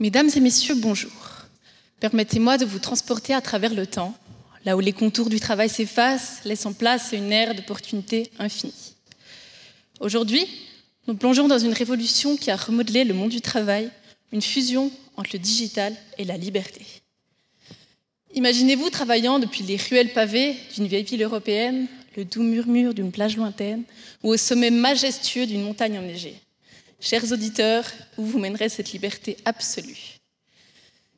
Mesdames et messieurs, bonjour. Permettez-moi de vous transporter à travers le temps, là où les contours du travail s'effacent, laissant place à une ère d'opportunités infinies. Aujourd'hui, nous plongeons dans une révolution qui a remodelé le monde du travail, une fusion entre le digital et la liberté. Imaginez-vous travaillant depuis les ruelles pavées d'une vieille ville européenne, le doux murmure d'une plage lointaine ou au sommet majestueux d'une montagne enneigée. Chers auditeurs, où vous mènerait cette liberté absolue?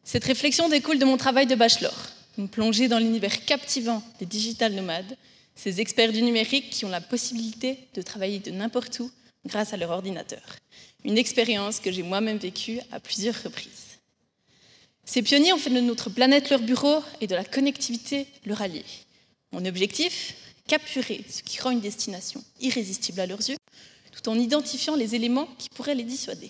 Cette réflexion découle de mon travail de bachelor, une plongée dans l'univers captivant des digital nomades, ces experts du numérique qui ont la possibilité de travailler de n'importe où grâce à leur ordinateur. Une expérience que j'ai moi-même vécue à plusieurs reprises. Ces pionniers ont fait de notre planète leur bureau et de la connectivité leur allié. Mon objectif, capturer ce qui rend une destination irrésistible à leurs yeux, tout en identifiant les éléments qui pourraient les dissuader.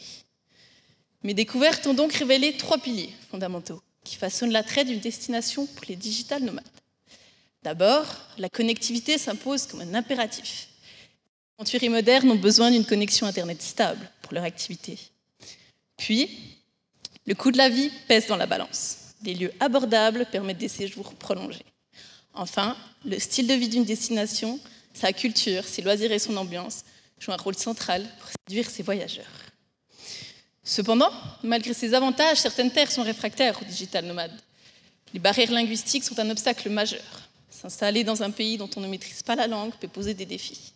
Mes découvertes ont donc révélé 3 piliers fondamentaux qui façonnent l'attrait d'une destination pour les digital nomades. D'abord, la connectivité s'impose comme un impératif. Les aventuriers modernes ont besoin d'une connexion Internet stable pour leur activité. Puis, le coût de la vie pèse dans la balance. Des lieux abordables permettent des séjours prolongés. Enfin, le style de vie d'une destination, sa culture, ses loisirs et son ambiance jouent un rôle central pour séduire ces voyageurs. Cependant, malgré ces avantages, certaines terres sont réfractaires aux digital nomades. Les barrières linguistiques sont un obstacle majeur. S'installer dans un pays dont on ne maîtrise pas la langue peut poser des défis.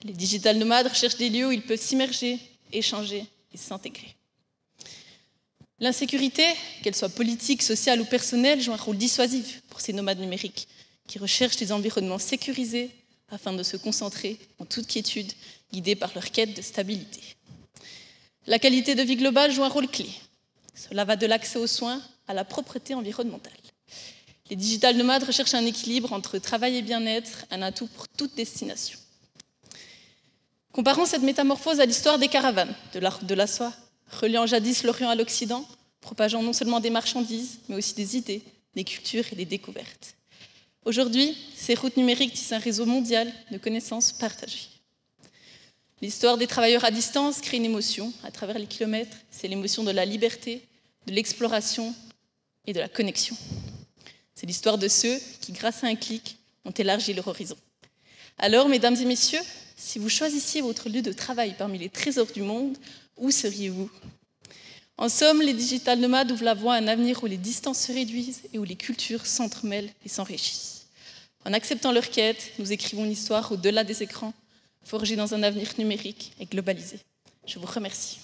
Les digital nomades recherchent des lieux où ils peuvent s'immerger, échanger et s'intégrer. L'insécurité, qu'elle soit politique, sociale ou personnelle, joue un rôle dissuasif pour ces nomades numériques qui recherchent des environnements sécurisés afin de se concentrer en toute quiétude, guidés par leur quête de stabilité. La qualité de vie globale joue un rôle clé. Cela va de l'accès aux soins à la propreté environnementale. Les digital nomades recherchent un équilibre entre travail et bien-être, un atout pour toute destination. Comparons cette métamorphose à l'histoire des caravanes, de l'art de la soie, reliant jadis l'Orient à l'Occident, propageant non seulement des marchandises, mais aussi des idées, des cultures et des découvertes. Aujourd'hui, ces routes numériques tissent un réseau mondial de connaissances partagées. L'histoire des travailleurs à distance crée une émotion à travers les kilomètres. C'est l'émotion de la liberté, de l'exploration et de la connexion. C'est l'histoire de ceux qui, grâce à un clic, ont élargi leur horizon. Alors, mesdames et messieurs, si vous choisissiez votre lieu de travail parmi les trésors du monde, où seriez-vous? En somme, les digital nomades ouvrent la voie à un avenir où les distances se réduisent et où les cultures s'entremêlent et s'enrichissent. En acceptant leur quête, nous écrivons une histoire au-delà des écrans, forgée dans un avenir numérique et globalisé. Je vous remercie.